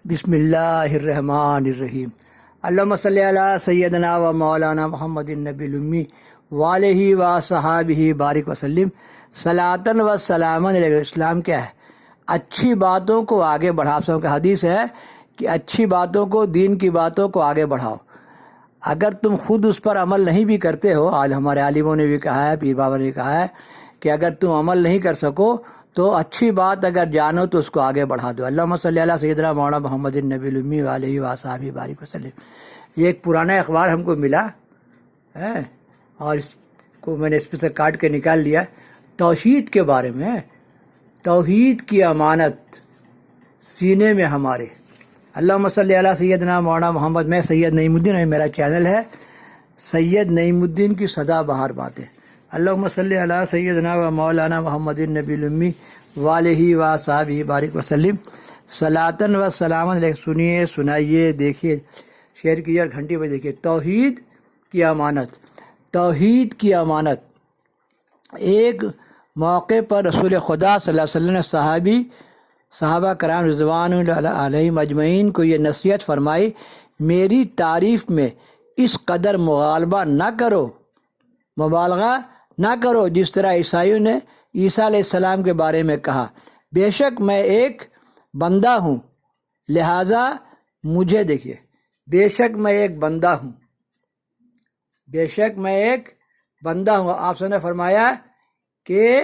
بسم اللہ الرحمن الرحیم۔ اللہم صلی علی سیدنا و مولانا محمد النبی الامی وآلہ و صحابہ بارک وسلم صلاۃً و سلاماً علیہ۔ اسلام کیا ہے؟ اچھی باتوں کو آگے بڑھاؤ۔ آپ کا حدیث ہے کہ اچھی باتوں کو، دین کی باتوں کو آگے بڑھاؤ۔ اگر تم خود اس پر عمل نہیں بھی کرتے ہو، آج ہمارے عالموں نے بھی کہا ہے، پیر بابا نے بھی کہا ہے کہ اگر تم عمل نہیں کر سکو تو اچھی بات اگر جانو تو اس کو آگے بڑھا دو۔ اللہم صلی علی سیدنا مولانا محمد النبی الامی وآلہ وصحبہ بارک وسلم۔ یہ ایک پرانا اخبار ہم کو ملا ہے اور اس کو میں نے اس میں سے کاٹ کے نکال لیا۔ توحید کے بارے میں، توحید کی امانت سینے میں ہمارے۔ اللہم صلی علی سیدنا مولانا محمد۔ میں سید نعیم الدین ہے، میرا چینل ہے سید نعیم الدین کی سدا بہار باتیں۔ اللہم صلی علی سیدنا و مولانا محمد النبی الامی وآلہ وصحبہ بارک وسلم صلاۃً و سلاماً علیہ۔ سنیے، سنائیے، دیکھیے، شیئر کیجیے اور گھنٹی پہ دیکھیے۔ توحید کی امانت، توحید کی امانت۔ ایک موقع پر رسول خدا صلی اللہ علیہ وسلم نے صحابہ کرام رضوان علیہم اجمعین کو یہ نصیحت فرمائی، میری تعریف میں اس قدر مبالغہ نہ کرو جس طرح عیسائیوں نے عیسیٰ علیہ السلام کے بارے میں کہا، بے شک میں ایک بندہ ہوں لہٰذا مجھے دیکھیے، بے شک میں ایک بندہ ہوں، بے شک میں ایک بندہ ہوں۔ آپ نے فرمایا کہ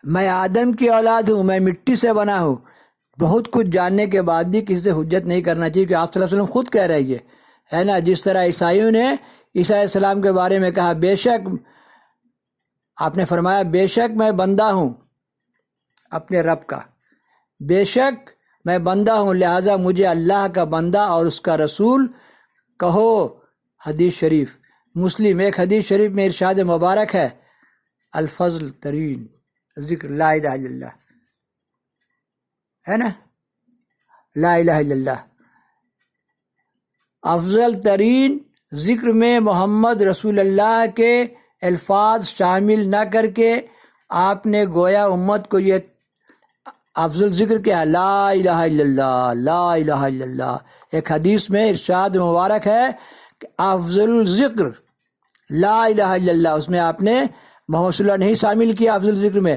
میں آدم کی اولاد ہوں، میں مٹی سے بنا ہوں۔ بہت کچھ جاننے کے بعد بھی کسی سے حجت نہیں کرنا چاہیے کہ آپ صلی اللہ علیہ وسلم خود کہہ رہے ہے نا، جس طرح عیسائیوں نے عیسیٰ علیہ السلام کے بارے میں کہا، بے شک آپ نے فرمایا بے شک میں بندہ ہوں اپنے رب کا، بے شک میں بندہ ہوں لہٰذا مجھے اللہ کا بندہ اور اس کا رسول کہو۔ حدیث شریف مسلم۔ ایک حدیث شریف میں ارشاد مبارک ہے، الفضل ترین ذکر لا الہ الا اللہ، ہے نا، لا الہ الا اللہ۔ افضل ترین ذکر میں محمد رسول اللہ کے الفاظ شامل نہ کر کے آپ نے گویا امت کو یہ افضل ذکر کیا، لا الہ الا اللہ، لا الہ الا اللہ۔ ایک حدیث میں ارشاد مبارک ہے کہ افضل ذکر لا الہ الا اللہ، اس میں آپ نے محمد صلی اللہ نہیں شامل کیا افضل ذکر میں۔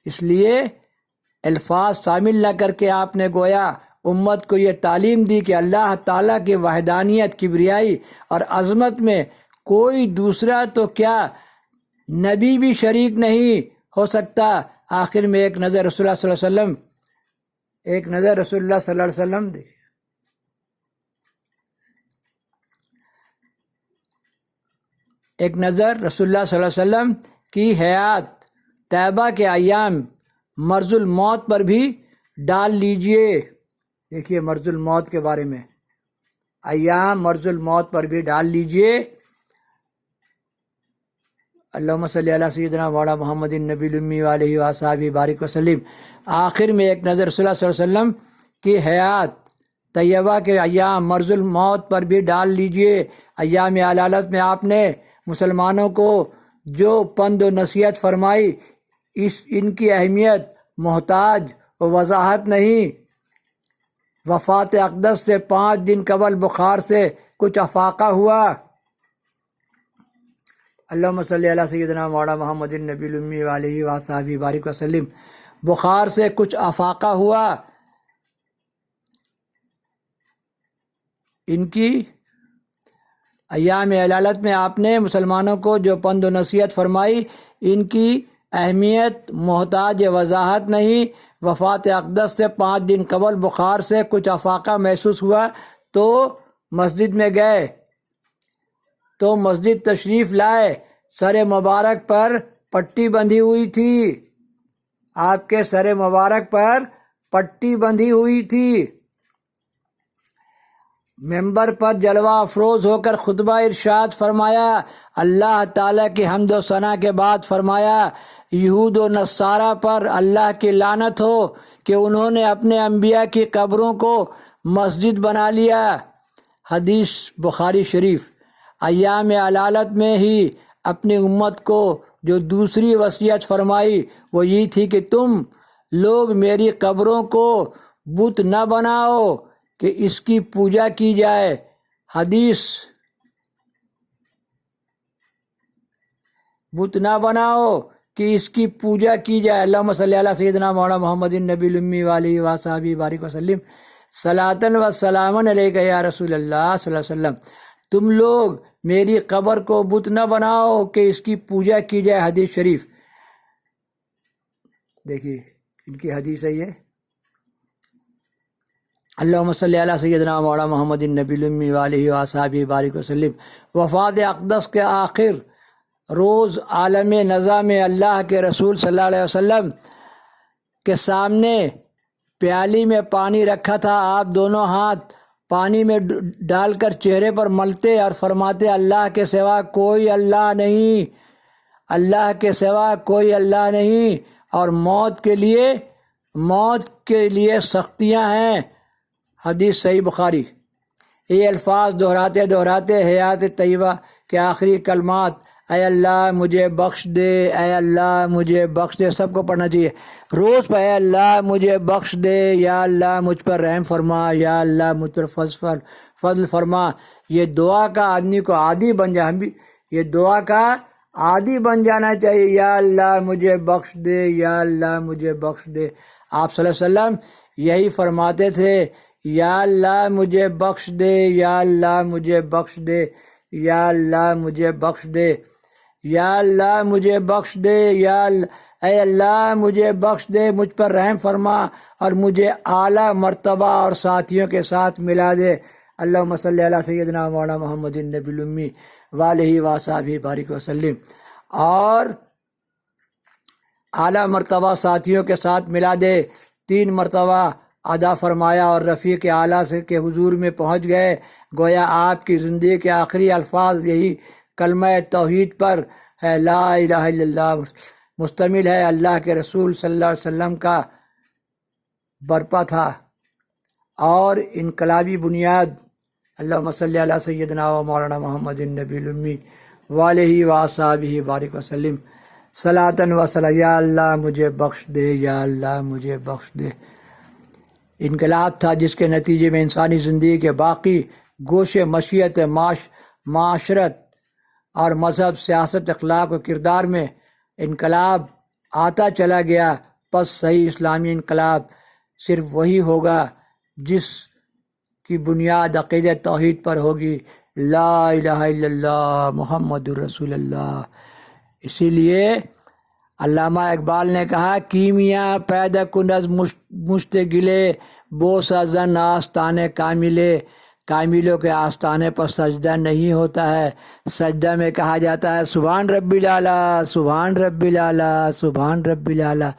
اس لیے الفاظ شامل نہ کر کے آپ نے گویا امت کو یہ تعلیم دی کہ اللہ تعالیٰ کی وحدانیت، کبریائی اور عظمت میں کوئی دوسرا تو کیا نبی بھی شریک نہیں ہو سکتا۔ آخر میں ایک نظر رسول اللہ صلی اللہ علیہ وسلم، ایک نظر رسول اللہ صلی اللہ علیہ وسلم دیکھیں، ایک نظر رسول اللہ صلی اللہ علیہ وسلم کی حیات طیبہ کے ایام مرض الموت پر بھی ڈال لیجئے۔ دیکھیے مرض الموت کے بارے میں، ایام مرض الموت پر بھی ڈال لیجئے۔ اللہم صلی علی سیدنا مولانا محمد النبی الامی وآلہ وصحبہ بارک وسلم۔ آخر میں ایک نظر رسول اللہ صلی اللہ علیہ وسلم کی حیات طیبہ کے ایام مرض الموت پر بھی ڈال لیجئے۔ ایام علالت میں آپ نے مسلمانوں کو جو پند و نصیحت فرمائی، ان کی اہمیت محتاج و وضاحت نہیں۔ وفات اقدس سے 5 دن قبل بخار سے کچھ افاقہ ہوا۔ اللہم صلی علی سیدنا مولانا محمد النبی الامی وآلہ وصحبہ بارک وسلم۔ بخار سے کچھ افاقہ ہوا، ان کی ایام علالت میں آپ نے مسلمانوں کو جو پند و نصیحت فرمائی، ان کی اہمیت محتاج وضاحت نہیں۔ وفات اقدس سے 5 دن قبل بخار سے کچھ افاقہ محسوس ہوا تو مسجد میں گئے، تو مسجد تشریف لائے، سر مبارک پر پٹی بندھی ہوئی تھی، آپ کے سر مبارک پر پٹی بندھی ہوئی تھی۔ ممبر پر جلوہ افروز ہو کر خطبہ ارشاد فرمایا، اللہ تعالیٰ کی حمد و ثنا کے بعد فرمایا، یہود و نصارہ پر اللہ کی لعنت ہو کہ انہوں نے اپنے انبیاء کی قبروں کو مسجد بنا لیا۔ حدیث بخاری شریف۔ ایام علالت میں ہی اپنی امت کو جو دوسری وصیت فرمائی وہ یہ تھی کہ تم لوگ میری قبروں کو بت نہ بناؤ کہ اس کی پوجا کی جائے۔ حدیث، بت نہ بناؤ کہ اس کی پوجا کی جائے۔ اللہم صلی علی سیدنا مولانا محمد النبی الامی وآلہ وصحبہ بارک وسلم صلاۃ و سلام علیک یا رسول اللہ صلی اللہ علیہ وسلم۔ تم لوگ میری قبر کو بت نہ بناؤ کہ اس کی پوجا کی جائے۔ حدیث شریف دیکھیے، ان کی حدیث ہے یہ۔ اللہم صلی علی سیدنا مولانا محمد النبی الامی وآلہ وصحبہ بارک وسلم۔ وفات اقدس کے آخر روز عالم نزا میں اللہ کے رسول صلی اللہ علیہ وسلم کے سامنے پیالی میں پانی رکھا تھا۔ آپ دونوں ہاتھ پانی میں ڈال کر چہرے پر ملتے اور فرماتے، اللہ کے سوا کوئی اللہ نہیں، اللہ کے سوا کوئی اللہ نہیں، اور موت کے لیے سختیاں ہیں۔ حدیث صحیح بخاری۔ یہ الفاظ دہراتے حیات طیبہ کے آخری کلمات، اے اللہ مجھے بخش دے، اے اللہ مجھے بخش دے، سب کو پڑھنا چاہیے روز پہ۔ اے اللہ مجھے بخش دے، یا اللہ مجھ پر رحم فرما، یا اللہ مجھ پر فضل فرما۔ یہ دعا کا آدمی کو عادی بن جائے، ہم بھی یہ دعا کا عادی بن جانا چاہیے، یا اللہ مجھے بخش دے، یا اللہ مجھے بخش دے۔ آپ صلی اللہ علیہ وسلم یہی فرماتے تھے، یا اللہ مجھے بخش دے، یا اللہ مجھے بخش دے، یا اللہ مجھے بخش دے، یا اللہ مجھے بخش دے، یا اے اللہ مجھے بخش دے، مجھ پر رحم فرما اور مجھے اعلیٰ مرتبہ اور ساتھیوں کے ساتھ ملا دے۔ اللہم صلی علی سیدنا مولانا محمد النبی الامی وآلہ وصحبہ بارک وسلم۔ اور اعلیٰ مرتبہ ساتھیوں کے ساتھ ملا دے 3 مرتبہ ادا فرمایا اور رفیق اعلیٰ سے کے حضور میں پہنچ گئے۔ گویا آپ کی زندگی کے آخری الفاظ یہی کلمہ توحید پر ہے، لا الہ الا اللہ، مشتمل ہے۔ اللہ کے رسول صلی اللہ علیہ وسلم کا برپا تھا اور انقلابی بنیاد۔ اللہم صلی علی سیدنا و مولانا محمد النبی الامی وآلہ وصحبہ بارک وسلم صلاۃ و سلام۔ یا اللہ مجھے بخش دے، یا اللہ مجھے بخش دے۔ انقلاب تھا جس کے نتیجے میں انسانی زندگی کے باقی گوشے مشیت، معاشرت اور مذہب، سیاست، اخلاق و کردار میں انقلاب آتا چلا گیا۔ پس صحیح اسلامی انقلاب صرف وہی ہوگا جس کی بنیاد عقیدہ توحید پر ہوگی، لا الہ الا اللہ محمد الرسول اللہ۔ اسی لیے علامہ اقبال نے کہا، کیمیاں پیدا کن از مشت گلے، بوسہ زن آستانے کاملے۔ کاملوں کے آستانے پر سجدہ نہیں ہوتا ہے، سجدہ میں کہا جاتا ہے سبحان رب العلیٰ، سبحان رب العلیٰ، سبحان رب العلیٰ۔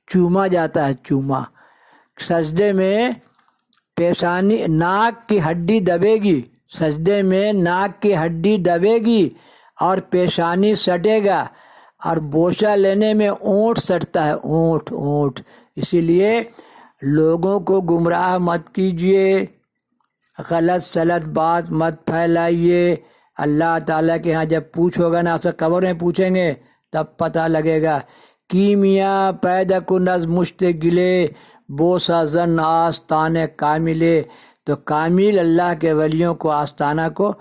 چوما جاتا ہے، چوما۔ سجدے میں پیشانی، ناک کی ہڈی دبے گی، سجدے میں ناک کی ہڈی دبے گی اور پیشانی سٹے گا، اور بوسہ لینے میں اونٹ سٹتا ہے، اونٹ۔ اسی لیے لوگوں کو گمراہ مت کیجیے، غلط سلط بات مت پھیلائیے۔ اللہ تعالیٰ کے ہاں جب پوچھو گا نا، آپ سے قبر میں پوچھیں گے تب پتہ لگے گا۔ کیمیاں پیدا کن از مشت گلے، بوسہ زن آستانے کاملے۔ تو کامل اللہ کے ولیوں کو آستانہ کو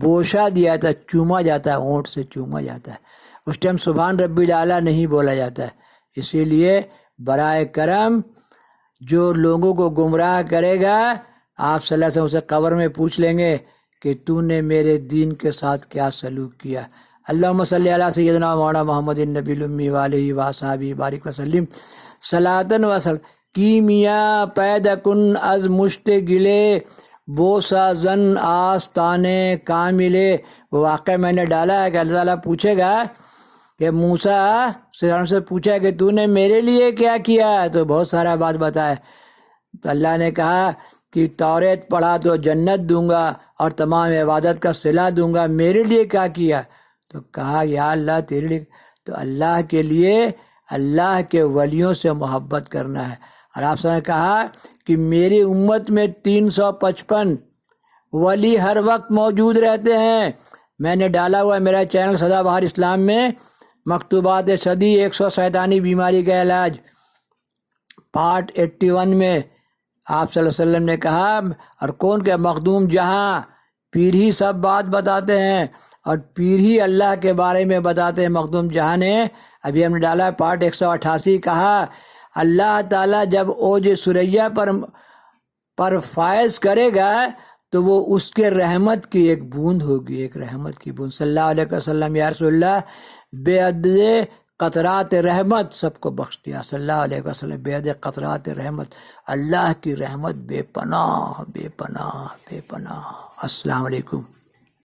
بوسہ دیا جاتا ہے، چوما جاتا ہے، اونٹ سے چوما جاتا ہے۔ اس ٹائم سبحان رب العلیٰ نہیں بولا جاتا ہے۔ اسی لیے برائے کرم جو لوگوں کو گمراہ کرے گا، آپ صلی اللہ علیہ وسلم سے قبر میں پوچھ لیں گے کہ تو نے میرے دین کے ساتھ کیا سلوک کیا۔ اللہم صلی علی سیدنا مولانا محمد النبی الامی وآلہ وصحبہ بارک وسلم صلاۃ و سلام۔ کیمیاں پیدا کن از مشت گلے، بوسہ زن آستانے کاملے۔ واقعہ میں نے ڈالا ہے کہ اللہ تعالیٰ پوچھے گا کہ موسیٰ سے پوچھا کہ تو نے میرے لیے کیا کیا، تو بہت سارا بات بتایا۔ تو اللہ نے کہا کہ توریت پڑھا تو جنت دوں گا اور تمام عبادت کا صلہ دوں گا، میرے لیے کیا کیا؟ تو کہا یا اللہ تیرے لیے، تو اللہ کے لیے اللہ کے ولیوں سے محبت کرنا ہے۔ اور آپ نے کہا کہ میری امت میں 355 ولی ہر وقت موجود رہتے ہیں، میں نے ڈالا ہوا میرا چینل سدا بہار اسلام میں مکتوبات صدی 100 بیماری کا علاج پارٹ 81 میں آپ صلی اللہ علیہ وسلم نے کہا، اور کون کہ مخدوم جہاں پیر ہی سب بات بتاتے ہیں اور پیر ہی اللہ کے بارے میں بتاتے ہیں۔ مخدوم جہاں نے ابھی ہم نے ڈالا پارٹ 188 کہا اللہ تعالیٰ جب اوج سریا پر فائز کرے گا تو وہ اس کے رحمت کی ایک بوند ہوگی، ایک رحمت کی بوند۔ صلی اللہ علیہ وسلم یا رسول اللہ بے عدد قطرات رحمت سب کو بخش دیا۔ صلی اللہ علیہ وسلم بے عدد قطرات رحمت، اللہ کی رحمت بے پناہ بے پناہ بے پناہ۔ السلام علیکم۔